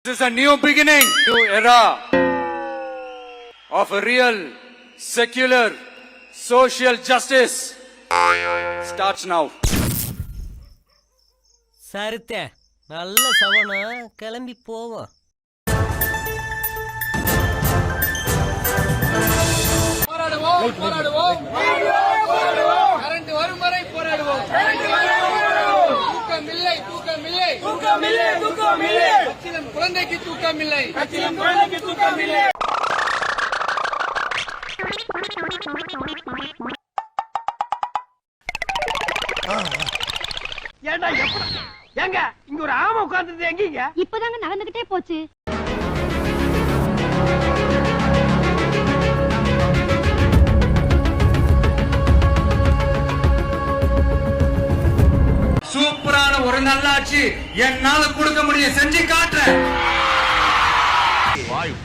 This is a new beginning, new era of a real, secular, social justice starts now. சரித்தே நல்ல சவனா கிளம்பி போவோம். போராடுவோம் current வரும் வரை போராடுவோம். தூக்கமில்லை கச்சிலம் குழந்தைக்கு தூக்கமில்லை. ஏங்க இங்க ஒரு ஆமை உட்கார்ந்தது எங்கீங்க? இப்பதாங்க நடந்துகிட்டே போச்சு. சூப்பரான ஒரு நல்லாட்சி என்னால கொடுக்க முடியும், செஞ்சு காட்டுறேன்.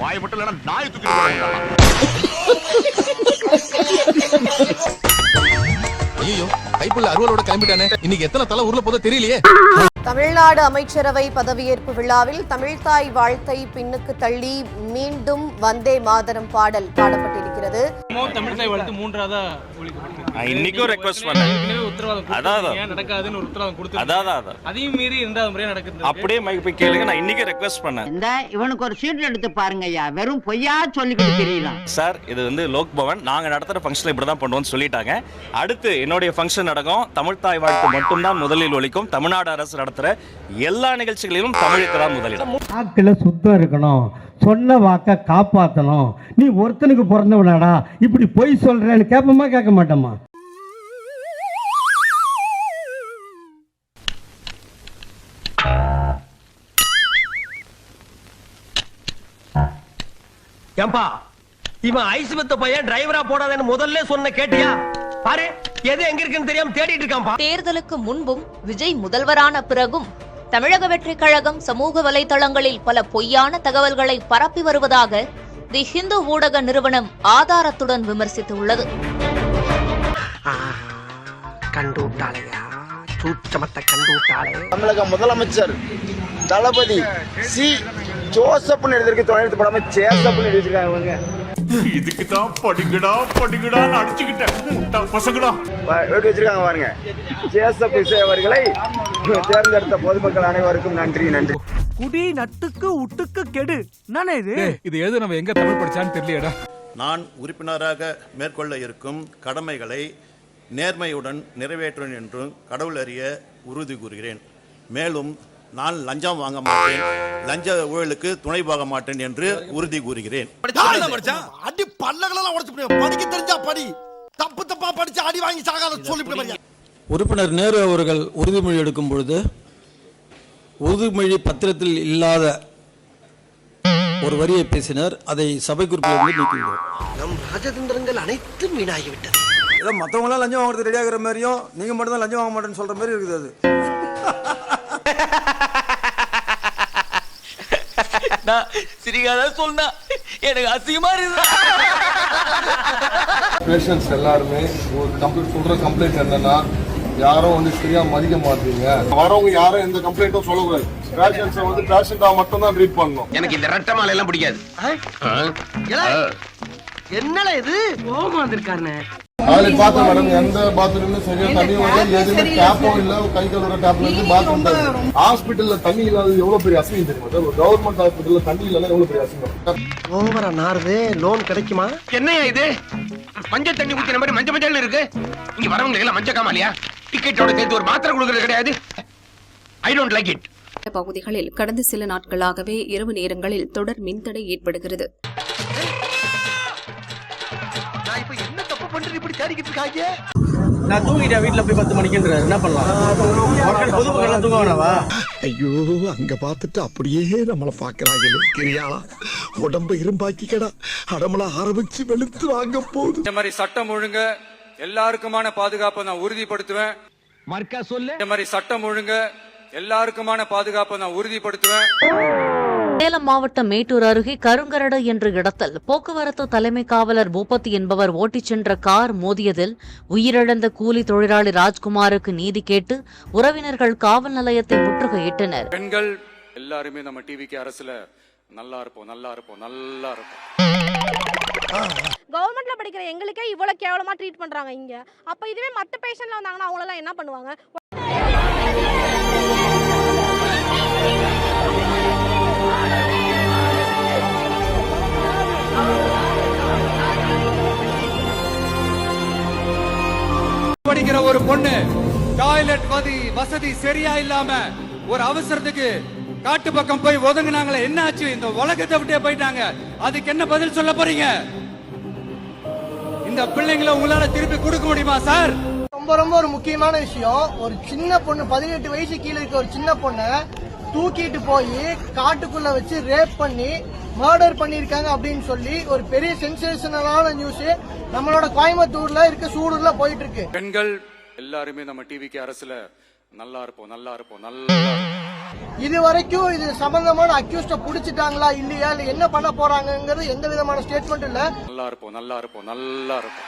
வாய் மட்டும் இல்லைன்னா நாய் தூக்கி. ஐயோ கைப்புள்ள அருவலோட கிளம்பிட்டானே, இன்னைக்கு எத்தனை தலை ஊர்ல போதோ தெரியலையே. தமிழ்நாடு அமைச்சரவை பதவியேற்பு விழாவில் தமிழ்தாய் வாழ்த்தை பின்னுக்கு தள்ளி மீண்டும் வந்தே மாதரம் பாடல் பாடப்பட்டிருக்கிறது. இன்னைக்கும் ரெக்வெஸ்ட் பண்ணேன். அதையும் மீறி இரண்டாவது முறையா நடக்குது. அப்படியே மைக் போய் கேளுங்க. நான் இன்னைக்கு ரெக்வெஸ்ட் பண்ணேன். இந்த இவனுக்கு ஒரு சீட் எடுத்து பாருங்க ஐயா, வெறும் பொய்யா சொல்லிக்கிட்டு தெரியலாம். சார் இது வந்து லோக் பவன், நாங்க நடத்துற ஃபங்க்ஷன்ல இப்படிதான் பண்ணுவோம்னு சொல்லிட்டாங்க. அடுத்து என்னுடைய ஃபங்க்ஷன் நடக்கும். தமிழ்தாய் வாழ்த்து மட்டும்தான் முதலில் ஒலிக்கும். தமிழ்நாடு அரசு நடத்துற எல்லா நிகழ்ச்சிகளிலும் தமிழுக்கு தான் முதலிடம். வாக்குல சுத்தம் இருக்கணும், சொன்ன வாக்க காப்பாற்றணும். நீ ஒருத்தனுக்கு பிறந்தவனாடா இப்படி பொய் சொல்றேன்னு கேட்போமா கேட்க மாட்டோமா? ஏம்பா இவன் ஐஸ் வித்த பையன் டிரைவரா போடாதேன்னு முதல்ல சொன்ன கேட்டியா? பாரு எது எங்க இருக்குன்னு தெரியாம தேடிட்டு இருக்கான்பா. தேர்தலுக்கு முன்பும் விஜய் முதல்வரான பிறகும் தமிழக வெற்றி கழகம் சமூக வலைதளங்களில் பல பொய்யான தகவல்களை பரப்பி வருவதாக தி ஹிந்து ஊடக நிறுவனம் ஆதாரத்துடன் விமர்சித்துள்ளது. தமிழக முதலமைச்சர் தளபதி சி ஜோசப்னு எழுதிருக்கு, தொழில்நுட்ப படமே சேசப்னு எழுதிருக்காங்க. இதுக்கு தான் படிக்கடா அடிச்சுக்கிட்டேன் பசங்களா எழுதி வச்சிருக்காங்க பாருங்க. ஜேசப் இசை அவர்களை தேர்ந்தெடுத்த பொதுமக்கள் அனைவருக்கும் நன்றி. குடி நட்டுக்கு உட்டுக்கு கெடு நானே இது எழுத நம்ம எங்க தமிழ் படிச்சான்னு தெரியலடா. நான் உறுப்பினராக மேற்கொள்ள இருக்கும் கடமைகளை நேர்மையுடன் நிறைவேற்றுவேன் என்று கடவுள் அறிய உறுதி கூறுகிறேன். மேலும் நான் லஞ்சம் வாங்க மாட்டேன், லஞ்ச ஊழலுக்கு துணை போக மாட்டேன் என்று உறுதி கூறுகிறேன். அடி பல்லகளெல்லாம் உடைச்சு படிக்க தெரிஞ்சா படி, தப்பு தப்பா படிச்சு அடி வாங்கி சாகாத சொல்லி. உறுப்பினர் நேரு அவர்கள் உறுதிமொழி எடுக்கும் பொழுது உறுதிமொழி பத்திரத்தில் இல்லாத ஒரு வரியை பேசினார். அதை சபை குறிப்பிலிருந்து நீக்கிவிடுவோம். நம் ராஜதந்திரங்கள் அனைத்தும் வீணாகிவிட்டது. ஏதோ மற்றவங்க எல்லாம் லஞ்சம் வாங்குறது ரெடி ஆகிற மாதிரியும் நீங்க மட்டும் தான் லஞ்சம் வாங்க மாட்டேன்னு சொல்ற மாதிரி இருக்குது. அது சிரிக்காத சொன்னா எனக்கு அசிங்கமா இருக்கு. பேஷண்ட்ஸ் எல்லாருமே ஒரு சொல்ற கம்ப்ளைண்ட் என்னன்னா, யாரும் வந்து சரியா மதிக்க மாட்டீங்க, வரவங்க யாரும் எந்த கம்ப்ளைண்ட்டும் சொல்லக்கூடாது. பேஷண்ட்ஸை வந்து பேஷண்டா மட்டும் தான் ட்ரீட் பண்ணணும். எனக்கு இந்த ரெட்ட மாலை எல்லாம் பிடிக்காது. என்னடா இது கோவமா வந்திருக்கானே. அதில் பார்த்தேன் மேடம், எந்த பாத்ரூம்லயும் சரியா தண்ணி வரல, எதுவுமே டேப்பும் இல்ல, கை கழுவுற டேப்ல இருந்து பாத்ரூம். ஹாஸ்பிட்டல்ல தண்ணி இல்லாத எவ்வளவு பெரிய அசிங்கம் தெரியுமா? ஒரு கவர்மெண்ட் ஹாஸ்பிட்டல்ல தண்ணி இல்லைன்னா எவ்வளவு பெரிய அசிங்கம். ஓவரா நாருது, லோன் கிடைக்குமா? என்னையா இது மஞ்சள் தண்ணி ஊத்தின மாதிரி மஞ்சள் இருக்கு. இங்க வரவங்க எல்லாம் மஞ்சள் காமாலியா? டிக்கெட்டோட சேர்த்து ஒரு மாத்திரை கொடுக்கறது கிடையாது. I don't like it. பகுதிகளில் கடந்த சில நாட்களாகவே இரவு நேரங்களில் தொடர் மின்தடை ஏற்படுகிறது. நான் தூங்கிட்டேன் வீட்டுல போய் 10 மணிக்குன்ற என்ன பண்ணலாம்? பொதுமக்கள் தூங்க வேணாவா? ஐயோ அங்க பார்த்துட்டு அப்படியே நம்மளை பாக்குறாங்க. கிரியாளா உடம்ப இரும்பாக்கிக்கடா, அடமள ஆரம்பிச்சு வெளுத்து வாங்க போகுது. இந்த மாதிரி சட்டம் ஒழுங்கு எல்லாருக்குமான பாதுகாப்பை நான் உறுதிப்படுத்துவேன். மர்க்கா சொல்லு. இந்த மாதிரி சட்டம் ஒழுங்கு எல்லாருக்குமான பாதுகாப்பை நான் உறுதிப்படுத்துவேன். சேலம் மாவட்டம் மேட்டூர் அருகே கருங்கரடு என்ற இடத்தில் போக்குவரத்து தலைமை காவலர் பூபதி என்பவர் ஓட்டிச் சென்ற கார் மோதியதில் உயிரிழந்த கூலி தொழிலாளி ராஜ்குமாருக்கு நீதி கேட்டு உறவினர்கள் காவல் நிலையத்தை முற்றுகையிட்டனர். பெண்கள் எல்லாருமே நம்ம டிவிக்கு அரசுல நல்லா இருப்போம் நல்லா இருப்போம் நல்லா இருப்போம். கவர்மெண்ட்ல படிக்கிற எங்களுக்கே இவ்வளவு கேவலமா ட்ரீட் பண்றாங்க இங்க. அப்ப இதுவே மத்த பேஷண்ட்ல வந்தாங்கன்னா அவங்க எல்லாம் என்ன பண்ணுவாங்க? படிக்கிற ஒரு பொண்ணு டாய்லெட் வசதி சரியா இல்லாம ஒரு அவசரத்துக்கு காட்டு பக்கம் போய் ஒதுங்கினாங்களே, என்ன ஆச்சு? இந்த உலகத்தை விட்டே போயிட்டாங்க. அதுக்கு என்ன பதில் சொல்ல போறீங்க? இந்த பிள்ளைங்களை உங்களால திருப்பி கொடுக்க முடியுமா சார்? ரொம்ப ரொம்ப ஒரு முக்கியமான விஷயம். ஒரு சின்ன பொண்ணு 18 வயசு கீழே இருக்க ஒரு சின்ன பொண்ணை தூக்கிட்டு போய் காட்டுக்குள்ள வச்சு ரேப் பண்ணி மர்டர் பண்ணிருக்காங்க அப்படின்னு சொல்லி ஒரு பெரிய சென்சேஷனலான நியூஸ் நம்மளோட கோயம்புத்தூர்ல இருக்க சூடூர்ல போயிட்டு இருக்கு. பெண்கள் எல்லாருமே நம்ம டிவிக்கு அரசுல நல்லா இருப்போம் நல்லா இருப்போம் நல்லா. இது வரைக்கும் இது சம்பந்தமான அக்யூஸ்ட புடிச்சிட்டாங்களா இல்லையா, இல்ல என்ன பண்ண போறாங்கிறது எந்த விதமான ஸ்டேட்மெண்ட் இல்ல. நல்லா இருப்போம் நல்லா இருப்போம் நல்லா இருப்போம்.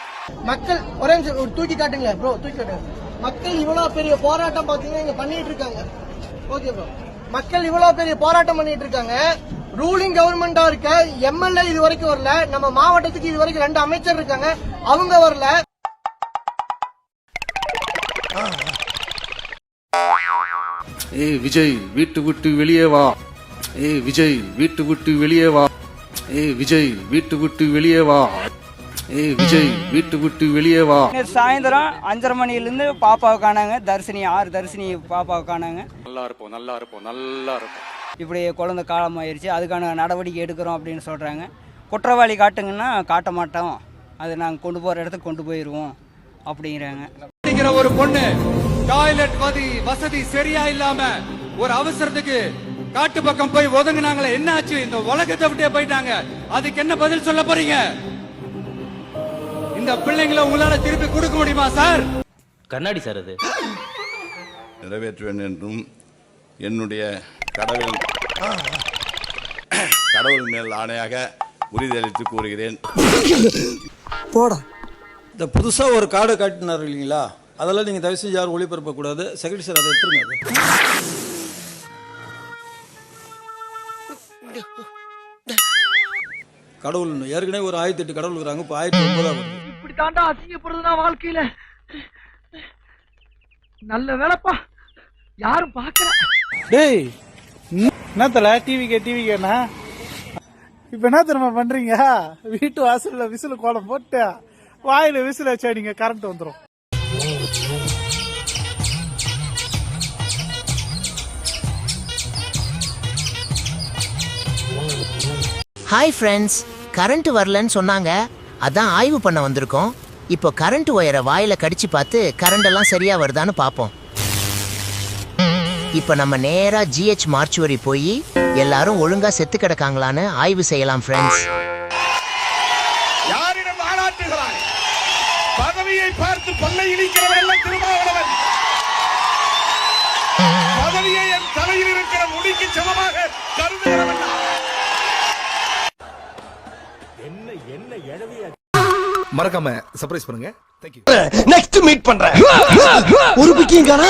மக்கள் ஒரே நிமிஷம் தூக்கி காட்டுங்க ப்ரோ, தூக்கி காட்டுங்க. மக்கள் இவ்வளவு பெரிய போராட்டம் பாத்தீங்கன்னா இங்க பண்ணிட்டு இருக்காங்க. ஓகே ப்ரோ, மக்கள் இவ்வளவு பெரிய போராட்டம் பண்ணிட்டு இருக்காங்க. ரூலிங் கவர்மெண்டா இருக்க எம்எல்ஏ இது வரைக்கும் வரல. நம்ம மாவட்டத்துக்கு இது வரைக்கும் 2 அமைச்சர் இருக்காங்க, அவங்க வரல. ஏய் விஜய் வீட்டு விட்டு வெளியே வா. ஏய் விஜய் வீட்டு விட்டு வெளியே வா. ஏய் விஜய் வீட்டு விட்டு வெளியே வா. ஏய் விஜய் வீட்டு விட்டு வெளியே வா. சாயந்தரம் 5:30 மணிலிருந்து பாப்பாவை காணாங்க. தர்சினி 6 தர்சினி பாப்பாவை காணாங்க. நல்லா இருப்போம் நல்லா இருப்போம் நல்லா இருப்போம். இப்படி குழந்தை காலம் ஆயிடுச்சு, அதுக்கான நடவடிக்கை எடுக்கிறோம் அப்படின்னு சொல்றாங்க. குற்றவாளி காட்டுங்கன்னா காட்ட மாட்டோம், அது நாங்கள் கொண்டு போற இடத்துக்கு கொண்டு போயிடுவோம் அப்படிங்கிறாங்க. படிக்கிற ஒரு பொண்ணு டாய்லெட் வசதி சரியா இல்லாம ஒரு அவசரத்துக்கு காட்டு பக்கம் போய் ஒதுங்கினாங்களே, என்ன ஆச்சு? இந்த உலகத்தை விட்டே போயிட்டாங்க. அதுக்கு என்ன பதில் சொல்ல போறீங்க? இந்த பிள்ளைங்களை உங்களால திருப்பி கொடுக்க முடியுமா சார்? கண்ணாடி சார் அது. நிறைவேற்றுவேன் என்றும் என்னுடைய கடவுள் மேல் ஆணையாக உறுதியளித்து கூறுகிறேன். போடா. இந்த புதுசா ஒரு கார்டு காட்டினார் இல்லைங்களா, அதெல்லாம் நீங்க தயவு செஞ்சு யாரும் ஒளிபரப்ப கூடாது. செக்ரட்டரி சார் அதை எடுத்துருங்க. கடவுள் ஏற்கனவே ஒரு 1008 கடவுள் இருக்கிறாங்க, இப்போ 1009 இப்படி தாண்டா அசிங்கப்படுறதுனா வாழ்க்கையில. நல்ல வேலைப்பா, யாரும் பாக்கல. டேய் என்னத்தல டிவிக்கேனா இப்ப என்ன தெரியுமா பண்றீங்க? வீட்டு வாசல்ல விசில் கோலம் போட்டு வாயில விசில் வச்சா நீங்க கரண்ட் வந்துடும். ஹாய் ஃப்ரெண்ட்ஸ், கரண்ட் வரலன்னு சொன்னாங்க, அதான் ஆய்வு பண்ண வந்திருக்கோம். இப்போ கரண்ட் ஒயரை வாயில கடிச்சு பார்த்து கரண்ட் எல்லாம் சரியா வருதான்னு பார்ப்போம். இப்போ நம்ம நேரா ஜிஹெச் மார்ச்சுவரி போய் எல்லாரும் ஒழுங்கா செத்து கிடக்காங்களான்னு ஆய்வு செய்யலாம் ஃப்ரெண்ட்ஸ். யாரிடம் ஆராட்டுகிறாய்? பதவியை பார்த்து பல்லை இழிக்கிறவன் திருமாவளவன். பதவியை என் தலையில் இருக்கிற முடிக்கு சமமாக கருதுகிறவன். மறக்காம சர்ப்ரைஸ் பண்ணுங்க. Thank you. நெக்ஸ்ட் மீட் பண்றேன். ஒரு பிக்கிங் காணா.